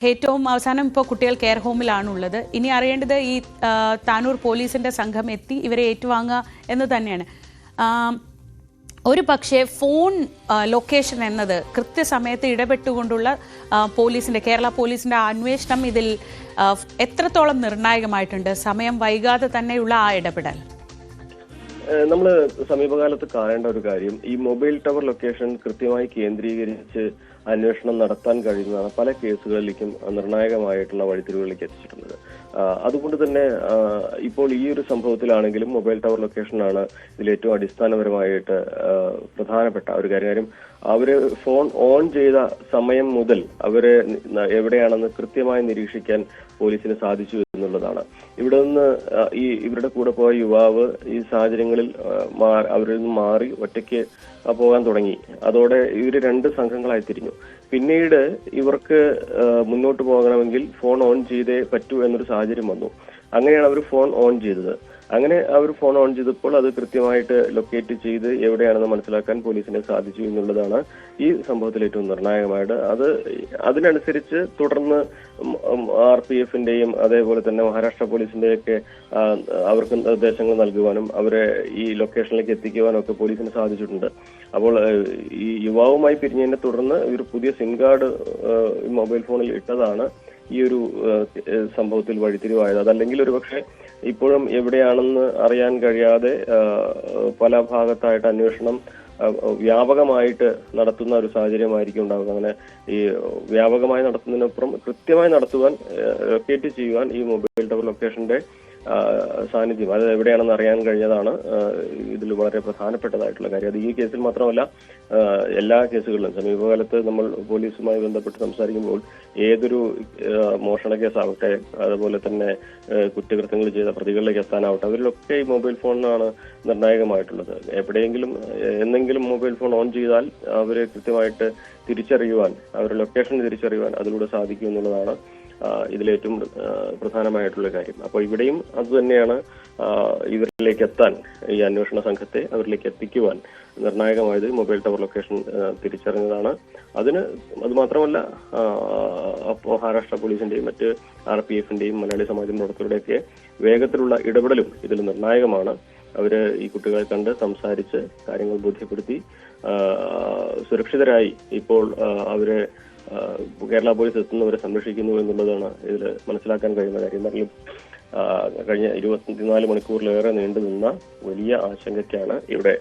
ഏറ്റവും അവസാനം ഇപ്പോൾ കുട്ടികൾ കെയർ ഹോമിലാണുള്ളത്. ഇനി അറിയേണ്ടത് ഈ താനൂർ പോലീസിൻ്റെ സംഘം എത്തി ഇവരെ ഏറ്റുവാങ്ങുക എന്ന് തന്നെയാണ്. ഒരു പക്ഷേ ഫോൺ ലൊക്കേഷൻ എന്നത് കൃത്യസമയത്ത് ഇടപെട്ടുകൊണ്ടുള്ള കേരള പോലീസിൻ്റെ അന്വേഷണം ഇതിൽ എത്രത്തോളം നിർണായകമായിട്ടുണ്ട്? സമയം വൈകാതെ തന്നെയുള്ള ആ ഇടപെടൽ നമ്മൾ സമീപകാലത്ത് കാണേണ്ട ഒരു കാര്യം, ഈ മൊബൈൽ ടവർ ലൊക്കേഷൻ കൃത്യമായി കേന്ദ്രീകരിച്ച് അന്വേഷണം നടത്താൻ കഴിയുന്നതാണ് പല കേസുകളിലേക്കും നിർണായകമായിട്ടുള്ള വഴിത്തിരിവുകളിലേക്ക് എത്തിച്ചിട്ടുള്ളത്. അതുകൊണ്ട് തന്നെ ഇപ്പോൾ ഈ ഒരു സംഭവത്തിലാണെങ്കിലും മൊബൈൽ ടവർ ലൊക്കേഷനാണ് ഇതിൽ ഏറ്റവും അടിസ്ഥാനപരമായിട്ട് പ്രധാനപ്പെട്ട ഒരു കാര്യം. അവര് ഫോൺ ഓൺ ചെയ്ത സമയം മുതൽ അവര് എവിടെയാണെന്ന് കൃത്യമായി നിരീക്ഷിക്കാൻ പോലീസിന് സാധിച്ചു എന്നുള്ളതാണ്. ഇവിടെ നിന്ന് ഇവരുടെ കൂടെ പോയ യുവാവ് ഈ സാഹചര്യങ്ങളിൽ അവരിൽ നിന്ന് മാറി ഒറ്റയ്ക്ക് പോകാൻ തുടങ്ങി. അതോടെ ഇവര് രണ്ട് സംഘങ്ങളായി തിരിഞ്ഞു. പിന്നീട് ഇവർക്ക് മുന്നോട്ട് പോകണമെങ്കിൽ ഫോൺ ഓൺ ചെയ്തേ പറ്റൂ എന്നൊരു സാഹചര്യം വന്നു. അങ്ങനെയാണ് അവർ ഫോൺ ഓൺ ചെയ്തത്. അങ്ങനെ അവർ ഫോൺ ഓൺ ചെയ്തപ്പോൾ അത് കൃത്യമായിട്ട് ലൊക്കേറ്റ് ചെയ്ത് എവിടെയാണെന്ന് മനസ്സിലാക്കാൻ പോലീസിന് സാധിച്ചു എന്നുള്ളതാണ് ഈ സംഭവത്തിൽ ഏറ്റവും നിർണായകമായിട്ട്. അതിനനുസരിച്ച് തുടർന്ന് RPFന്റെയും അതേപോലെ തന്നെ മഹാരാഷ്ട്ര പോലീസിന്റെയൊക്കെ അവർക്ക് നിർദ്ദേശങ്ങൾ നൽകുവാനും അവരെ ഈ ലൊക്കേഷനിലേക്ക് എത്തിക്കുവാനും ഒക്കെ പോലീസിന് സാധിച്ചിട്ടുണ്ട്. അപ്പോൾ ഈ യുവാവുമായി പിരിഞ്ഞതിനെ തുടർന്ന് ഒരു പുതിയ സിം കാർഡ് മൊബൈൽ ഫോണിൽ ഇട്ടതാണ് ഈ ഒരു സംഭവത്തിൽ വഴിത്തിരിവായത്. അതല്ലെങ്കിൽ ഒരുപക്ഷെ ഇപ്പോഴും എവിടെയാണെന്ന് അറിയാൻ കഴിയാതെ പല ഭാഗത്തായിട്ട് അന്വേഷണം വ്യാപകമായിട്ട് നടത്തുന്ന ഒരു സാഹചര്യമായിരിക്കും ഉണ്ടാവുക. അങ്ങനെ ഈ വ്യാപകമായി നടത്തുന്നതിനപ്പുറം കൃത്യമായി നടത്തുവാൻ ലൊക്കേറ്റ് ചെയ്യുവാൻ ഈ മൊബൈൽ ടവർ ലൊക്കേഷന്റെ സാന്നിധ്യം അത് എവിടെയാണെന്ന് അറിയാൻ കഴിഞ്ഞതാണ് ഇതിൽ വളരെ പ്രധാനപ്പെട്ടതായിട്ടുള്ള കാര്യം. അത് ഈ കേസിൽ മാത്രമല്ല, എല്ലാ കേസുകളിലും സമീപകാലത്ത് നമ്മൾ പോലീസുമായി ബന്ധപ്പെട്ട് സംസാരിക്കുമ്പോൾ ഏതൊരു മോഷണ കേസാവട്ടെ, അതുപോലെ തന്നെ കുറ്റകൃത്യങ്ങൾ ചെയ്ത പ്രതികളിലേക്ക് എത്താനാവട്ടെ, അവരിലൊക്കെ ഈ മൊബൈൽ ഫോണിനാണ് നിർണായകമായിട്ടുള്ളത്. എവിടെയെങ്കിലും എന്തെങ്കിലും മൊബൈൽ ഫോൺ ഓൺ ചെയ്താൽ അവരെ കൃത്യമായിട്ട് തിരിച്ചറിയുവാൻ, അവരുടെ ലൊക്കേഷൻ തിരിച്ചറിയുവാൻ അതിലൂടെ സാധിക്കും എന്നുള്ളതാണ് ഇതിലേറ്റവും പ്രധാനമായിട്ടുള്ള കാര്യം. അപ്പോൾ ഇവിടെയും അതുതന്നെയാണ് ഇവരിലേക്ക് എത്താൻ, ഈ അന്വേഷണ സംഘത്തെ അവരിലേക്ക് എത്തിക്കുവാൻ നിർണായകമായത് മൊബൈൽ ടവർ ലൊക്കേഷൻ തിരിച്ചറിഞ്ഞതാണ്. അത് മാത്രമല്ല, മഹാരാഷ്ട്ര പോലീസിന്റെയും മറ്റ് RPFന്റെയും മലയാളി സമാജം പ്രവർത്തകരുടെയൊക്കെ വേഗത്തിലുള്ള ഇടപെടലും ഇതിൽ നിർണായകമാണ്. അവര് ഈ കുട്ടികളെ കണ്ട് സംസാരിച്ച് കാര്യങ്ങൾ ബോധ്യപ്പെടുത്തി സുരക്ഷിതരായി ഇപ്പോൾ അവരെ കേരള പോലീസ് എത്തുന്നവരെ സംരക്ഷിക്കുന്നു എന്നുള്ളതാണ് ഇതിൽ മനസ്സിലാക്കാൻ കഴിയുന്ന കാര്യം. എന്നാലും കഴിഞ്ഞ 24 മണിക്കൂറിലേറെ നീണ്ടു നിന്ന വലിയ ആശങ്കയ്ക്കാണ് ഇവിടെ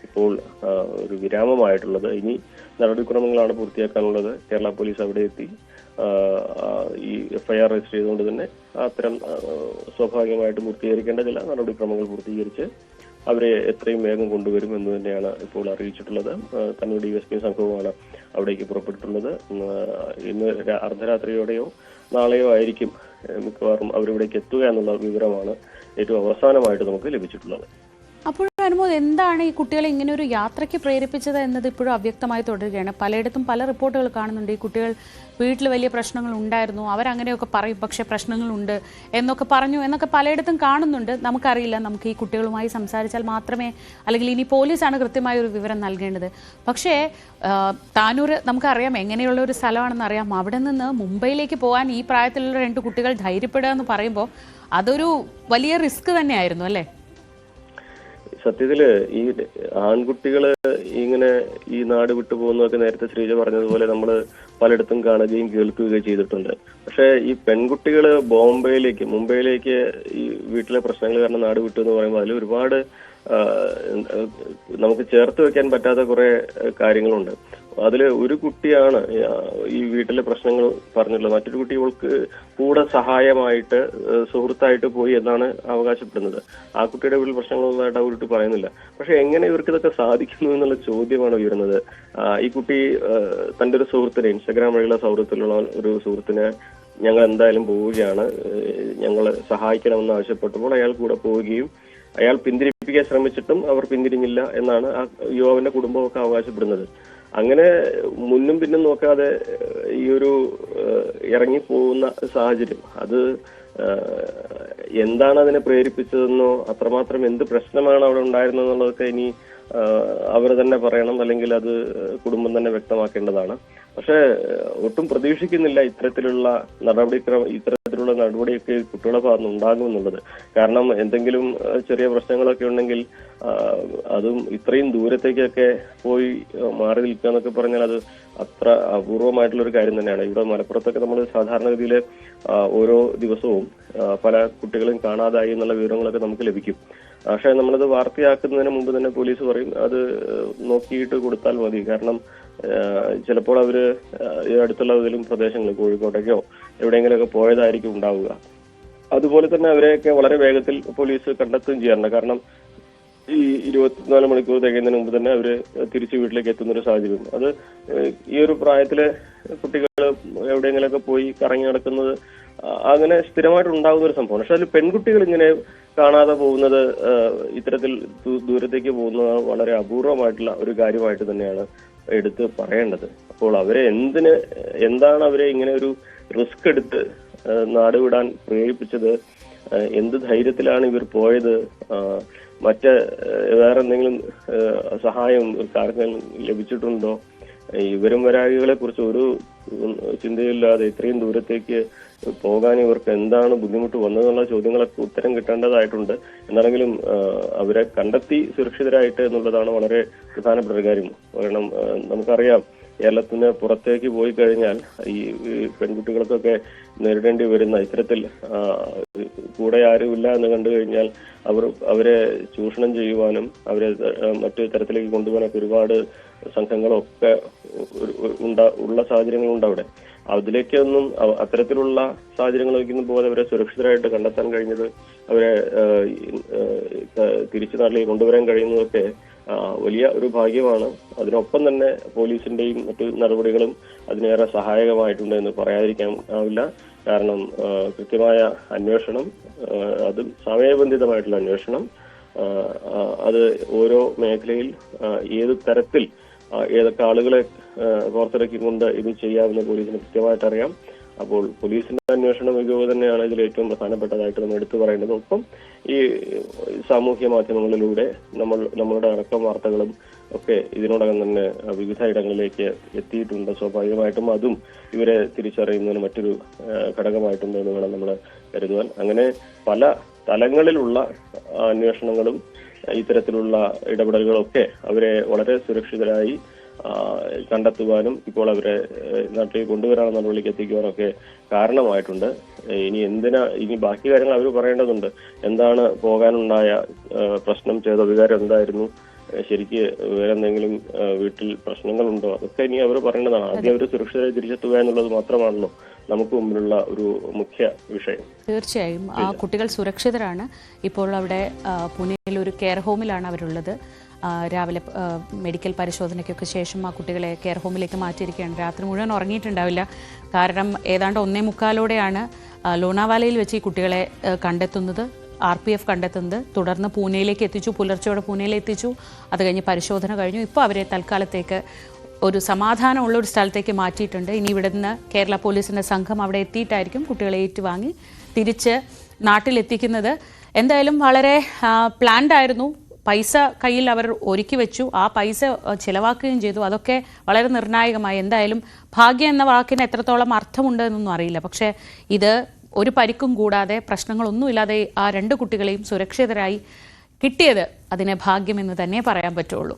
ഇപ്പോൾ ഒരു വിരാമമായിട്ടുള്ളത്. ഇനി നടപടിക്രമങ്ങളാണ് പൂർത്തിയാക്കാനുള്ളത്. കേരള പോലീസ് അവിടെ എത്തി ഈ FIR രജിസ്റ്റർ ചെയ്തുകൊണ്ട് തന്നെ അത്തരം സ്വാഭാവികമായിട്ട് പൂർത്തീകരിക്കേണ്ട ചില നടപടിക്രമങ്ങൾ പൂർത്തീകരിച്ച് അവരെ എത്രയും വേഗം കൊണ്ടുവരും എന്ന് തന്നെയാണ് ഇപ്പോൾ അറിയിച്ചിട്ടുള്ളത്. കണ്ണൂർ DSP സംഘവുമാണ് അവിടേക്ക് പുറപ്പെട്ടിട്ടുള്ളത്. ഇന്ന് അർദ്ധരാത്രിയോടെയോ നാളെയോ ആയിരിക്കും മിക്കവാറും അവരിവിടേക്ക് എത്തുക എന്നുള്ള വിവരമാണ് ഏറ്റവും അവസാനമായിട്ട് നമുക്ക് ലഭിച്ചിട്ടുള്ളത്. അപ്പോഴും അനുമോദ്, എന്താണ് ഈ കുട്ടികളെ ഇങ്ങനെ ഒരു യാത്രയ്ക്ക് പ്രേരിപ്പിച്ചത് എന്നത് ഇപ്പോഴും അവ്യക്തമായി തുടരുകയാണ്. പലയിടത്തും പല റിപ്പോർട്ടുകൾ കാണുന്നുണ്ട്. ഈ കുട്ടികൾ വീട്ടിൽ വലിയ പ്രശ്നങ്ങൾ ഉണ്ടായിരുന്നു, അവരങ്ങനെയൊക്കെ പറയും, പക്ഷേ പ്രശ്നങ്ങളുണ്ട് എന്നൊക്കെ പറഞ്ഞു എന്നൊക്കെ പലയിടത്തും കാണുന്നുണ്ട്. നമുക്കറിയില്ല, നമുക്ക് ഈ കുട്ടികളുമായി സംസാരിച്ചാൽ മാത്രമേ, അല്ലെങ്കിൽ ഇനി പോലീസാണ് കൃത്യമായ ഒരു വിവരം നൽകേണ്ടത്. പക്ഷേ താനൂർ നമുക്കറിയാം എങ്ങനെയുള്ള ഒരു സ്ഥലമാണെന്ന് അറിയാം. അവിടെ നിന്ന് മുംബൈയിലേക്ക് പോകാൻ ഈ പ്രായത്തിലുള്ള 2 കുട്ടികൾ ധൈര്യപ്പെടുക എന്ന് പറയുമ്പോൾ അതൊരു വലിയ റിസ്ക് തന്നെയായിരുന്നു അല്ലേ? സത്യത്തില് ഈ ആൺകുട്ടികള് ഇങ്ങനെ ഈ നാട് വിട്ടു പോകുന്നതൊക്കെ നേരത്തെ ശ്രീജ പറഞ്ഞതുപോലെ നമ്മൾ പലയിടത്തും കാണുകയും കേൾക്കുകയും ചെയ്തിട്ടുണ്ട്. പക്ഷെ ഈ പെൺകുട്ടികള് മുംബൈയിലേക്ക് ഈ വീട്ടിലെ പ്രശ്നങ്ങൾ കാരണം നാട് വിട്ടു എന്ന് പറയുമ്പോൾ അതിൽ ഒരുപാട് നമുക്ക് ചേർത്ത് വെക്കാൻ പറ്റാത്ത കുറെ കാര്യങ്ങളുണ്ട്. അതിൽ ഒരു കുട്ടിയാണ് ഈ വീട്ടിലെ പ്രശ്നങ്ങൾ പറഞ്ഞിട്ടുള്ളത്. മറ്റൊരു കുട്ടി ഇവൾക്ക് കൂടെ സഹായമായിട്ട് സുഹൃത്തായിട്ട് പോയി എന്നാണ് അവകാശപ്പെടുന്നത്. ആ കുട്ടിയുടെ വീട്ടിൽ പ്രശ്നങ്ങളൊന്നായിട്ട് ആ കുട്ടി പറയുന്നില്ല. പക്ഷെ എങ്ങനെ ഇവർക്ക് ഇതൊക്കെ സാധിക്കുന്നു എന്നുള്ള ചോദ്യമാണ് ഉയരുന്നത്. ഈ കുട്ടി തന്റെ ഒരു സുഹൃത്തിനെ, ഇൻസ്റ്റാഗ്രാം വഴിയുള്ള സൗഹൃദത്തിലുള്ള ഒരു സുഹൃത്തിനെ, ഞങ്ങൾ എന്തായാലും പോവുകയാണ്, ഞങ്ങൾ സഹായിക്കണമെന്ന് ആവശ്യപ്പെട്ടപ്പോൾ അയാൾ കൂടെ പോവുകയും അയാൾ പിന്തിരിപ്പിക്കാൻ ശ്രമിച്ചിട്ടും അവർ പിന്തിരിഞ്ഞില്ല എന്നാണ് ആ യുവാവിന്റെ കുടുംബമൊക്കെ അവകാശപ്പെടുന്നത്. അങ്ങനെ മുന്നും പിന്നും നോക്കാതെ ഈ ഒരു ഇറങ്ങിപ്പോകുന്ന സാഹചര്യം, അത് എന്താണ് അതിനെ പ്രേരിപ്പിച്ചതെന്നോ അത്രമാത്രം എന്ത് പ്രശ്നമാണ് അവിടെ ഉണ്ടായിരുന്നതെന്നുള്ളതൊക്കെ ഇനി അവർ തന്നെ പറയണം, അല്ലെങ്കിൽ അത് കുടുംബം തന്നെ വ്യക്തമാക്കേണ്ടതാണ്. പക്ഷേ ഒട്ടും പ്രതീക്ഷിക്കുന്നില്ല ഇത്തരത്തിലുള്ള നടപടിയൊക്കെ കുട്ടികളുടെ ഭാഗത്ത് ഉണ്ടാകുമെന്നുള്ളത്. കാരണം എന്തെങ്കിലും ചെറിയ പ്രശ്നങ്ങളൊക്കെ ഉണ്ടെങ്കിൽ അതും ഇത്രയും ദൂരത്തേക്കൊക്കെ പോയി മാറി നിൽക്കുക എന്നൊക്കെ പറഞ്ഞാൽ അത് അത്ര അപൂർവമായിട്ടുള്ള ഒരു കാര്യം തന്നെയാണ്. ഇവിടെ മലപ്പുറത്തൊക്കെ നമ്മൾ സാധാരണഗതിയിൽ ഓരോ ദിവസവും പല കുട്ടികളും കാണാതായി എന്നുള്ള വിവരങ്ങളൊക്കെ നമുക്ക് ലഭിക്കും. പക്ഷെ നമ്മളത് വാർത്തയാക്കുന്നതിന് മുമ്പ് തന്നെ പോലീസ് പറയും അത് നോക്കിയിട്ട് കൊടുത്താൽ മതി. കാരണം ചിലപ്പോൾ അവര് അടുത്തുള്ള ഏതെങ്കിലും പ്രദേശങ്ങളിൽ കോഴിക്കോട്ടേക്കോ എവിടെയെങ്കിലുമൊക്കെ പോയതായിരിക്കും ഉണ്ടാവുക. അതുപോലെ തന്നെ അവരെയൊക്കെ വളരെ വേഗത്തിൽ പോലീസ് കണ്ടെത്തുകയും ചെയ്യാറുണ്ട്. കാരണം ഈ 24 മണിക്കൂർ തികയുന്നതിന് മുമ്പ് തന്നെ അവര് തിരിച്ചു വീട്ടിലേക്ക് എത്തുന്ന ഒരു സാഹചര്യം. അത് ഈ ഒരു പ്രായത്തില് കുട്ടികൾ എവിടെയെങ്കിലുമൊക്കെ പോയി കറങ്ങി നടക്കുന്നത് അങ്ങനെ സ്ഥിരമായിട്ട് ഉണ്ടാകുന്ന ഒരു സംഭവമാണ്. പക്ഷെ അതിൽ പെൺകുട്ടികൾ ഇങ്ങനെ കാണാതെ പോകുന്നത്, ഇത്തരത്തിൽ ദൂരത്തേക്ക് പോകുന്നത് വളരെ അപൂർവമായിട്ടുള്ള ഒരു കാര്യമായിട്ട് തന്നെയാണ് എടുത്ത് പറയേണ്ടത്. അപ്പോൾ അവരെ എന്താണ് അവരെ ഇങ്ങനെ ഒരു റിസ്ക് എടുത്ത് നാട് വിടാൻ പ്രേരിപ്പിച്ചത്? എന്ത് ധൈര്യത്തിലാണ് ഇവർ പോയത്? മറ്റ് വേറെ എന്തെങ്കിലും സഹായം ആർക്കെങ്കിലും ലഭിച്ചിട്ടുണ്ടോ? ഇവരും വരായികളെ കുറിച്ച് ഒരു ചിന്തയില്ലാതെ ഇത്രയും ദൂരത്തേക്ക് പോകാൻ ഇവർക്ക് എന്താണ് ബുദ്ധിമുട്ട് വന്നതെന്നുള്ള ചോദ്യങ്ങളൊക്കെ ഉത്തരം കിട്ടേണ്ടതായിട്ടുണ്ട്. എന്നാണെങ്കിലും അവരെ കണ്ടെത്തി സുരക്ഷിതരായിട്ട് എന്നുള്ളതാണ് വളരെ പ്രധാനപ്പെട്ട ഒരു കാര്യം. കാരണം നമുക്കറിയാം, കേരളത്തിന് പുറത്തേക്ക് പോയി കഴിഞ്ഞാൽ ഈ പെൺകുട്ടികൾക്കൊക്കെ നേരിടേണ്ടി വരുന്ന ഇത്തരത്തിൽ കൂടെ ആരുമില്ല എന്ന് കണ്ടു കഴിഞ്ഞാൽ അവരെ ചൂഷണം ചെയ്യുവാനും അവരെ മറ്റു തരത്തിലേക്ക് കൊണ്ടുപോകാനൊക്കെ ഒരുപാട് സംഘങ്ങളൊക്കെ ഉള്ള സാഹചര്യങ്ങളുണ്ട് അവിടെ. അതിലേക്കൊന്നും അത്തരത്തിലുള്ള സാഹചര്യങ്ങളിലേക്കൊന്നും പോകാതെ അവരെ സുരക്ഷിതരായിട്ട് കണ്ടെത്താൻ കഴിഞ്ഞത്, അവരെ തിരിച്ചു നാട്ടിലേക്ക് കൊണ്ടുവരാൻ കഴിയുന്നതൊക്കെ വലിയ ഒരു ഭാഗ്യമാണ്. അതിനൊപ്പം തന്നെ പോലീസിന്റെയും മറ്റു നടപടികളും അതിനേറെ സഹായകമായിട്ടുണ്ട് എന്ന് പറയാതിരിക്കാൻ ആവില്ല. കാരണം കൃത്യമായ അന്വേഷണം, അതും സമയബന്ധിതമായിട്ടുള്ള അന്വേഷണം, അത് ഓരോ മേഖലയിൽ ഏത് തരത്തിൽ ഏതൊക്കെ ആളുകളെ പുറത്തിറക്കിക്കൊണ്ട് ഇത് ചെയ്യാമെന്ന് പോലീസിന് കൃത്യമായിട്ട് അറിയാം. അപ്പോൾ പോലീസിന്റെ അന്വേഷണ മികവ് തന്നെയാണ് ഇതിൽ ഏറ്റവും പ്രധാനപ്പെട്ടതായിട്ട് നമ്മൾ എടുത്തു പറയേണ്ടത്. ഒപ്പം ഈ സാമൂഹ്യ മാധ്യമങ്ങളിലൂടെ നമ്മളുടെ അടക്കം വാർത്തകളും ഒക്കെ ഇതിനോടകം തന്നെ വിവിധ ഇടങ്ങളിലേക്ക് എത്തിയിട്ടുണ്ട്. സ്വാഭാവികമായിട്ടും അതും ഇവരെ തിരിച്ചറിയുന്നതിന് മറ്റൊരു ഘടകമായിട്ടുണ്ട് എന്ന് വേണം നമ്മൾ കരുതുവാൻ. അങ്ങനെ പല തലങ്ങളിലുള്ള അന്വേഷണങ്ങളും ഇത്തരത്തിലുള്ള ഇടപെടലുകളൊക്കെ അവരെ വളരെ സുരക്ഷിതരായി കണ്ടെത്തുവാനും ഇപ്പോൾ അവരെ നാട്ടിൽ കൊണ്ടുവരാനുള്ള നടപടിക്ക് എത്തിക്കുവാനൊക്കെ കാരണമായിട്ടുണ്ട്. ഇനി ബാക്കി കാര്യങ്ങൾ അവർ പറയേണ്ടതുണ്ട്. എന്താണ് പോകാനുണ്ടായ പ്രശ്നം, ചെയ്ത വികാരം എന്തായിരുന്നു, ശരിക്ക് വേറെ എന്തെങ്കിലും വീട്ടിൽ പ്രശ്നങ്ങളുണ്ടോ, അതൊക്കെ ഇനി അവർ പറയേണ്ടതാണ്. ആദ്യം അവർ സുരക്ഷിതരായി തിരിച്ചെത്തുക എന്നുള്ളത് മാത്രമാണല്ലോ നമുക്ക് മുമ്പിലുള്ള ഒരു മുഖ്യ വിഷയം. തീർച്ചയായും ആ കുട്ടികൾ സുരക്ഷിതരാണ്. ഇപ്പോൾ അവിടെ പൂനെയിൽ ഒരു കെയർ ഹോമിലാണ് അവരുള്ളത്. രാവിലെ മെഡിക്കൽ പരിശോധനയ്ക്കൊക്കെ ശേഷം ആ കുട്ടികളെ കെയർ ഹോമിലേക്ക് മാറ്റിയിരിക്കുകയാണ്. രാത്രി മുഴുവൻ ഉറങ്ങിയിട്ടുണ്ടാവില്ല. കാരണം ഏതാണ്ട് 1:45 ലോണാവാലയിൽ വെച്ച് ഈ കുട്ടികളെ കണ്ടെത്തുന്നത്, RPF കണ്ടെത്തുന്നത്. തുടർന്ന് പൂനെയിലേക്ക് എത്തിച്ചു, പുലർച്ചയോടെ പൂനെയിലേക്ക് എത്തിച്ചു. അത് കഴിഞ്ഞ് പരിശോധന കഴിഞ്ഞു. ഇപ്പോൾ അവരെ തൽക്കാലത്തേക്ക് ഒരു സമാധാനമുള്ള ഒരു സ്ഥലത്തേക്ക് മാറ്റിയിട്ടുണ്ട്. ഇനി ഇവിടെ നിന്ന് കേരള പോലീസിൻ്റെ സംഘം അവിടെ എത്തിയിട്ടായിരിക്കും കുട്ടികളെ ഏറ്റുവാങ്ങി തിരിച്ച് നാട്ടിലെത്തിക്കുന്നത്. എന്തായാലും വളരെ പ്ലാൻഡ് ആയിരുന്നു. പൈസ കയ്യിൽ അവർ ഒരുക്കി വെച്ചു, ആ പൈസ ചിലവാക്കുകയും ചെയ്തു. അതൊക്കെ വളരെ നിർണായകമായി. എന്തായാലും ഭാഗ്യം എന്ന വാക്കിന് എത്രത്തോളം അർത്ഥമുണ്ട് എന്നൊന്നും അറിയില്ല. പക്ഷേ ഇത് ഒരു പരിക്കും കൂടാതെ, പ്രശ്നങ്ങളൊന്നുമില്ലാതെ ആ 2 കുട്ടികളെയും സുരക്ഷിതരായി കിട്ടിയത് അതിനെ ഭാഗ്യമെന്ന് തന്നെ പറയാൻ പറ്റുള്ളൂ.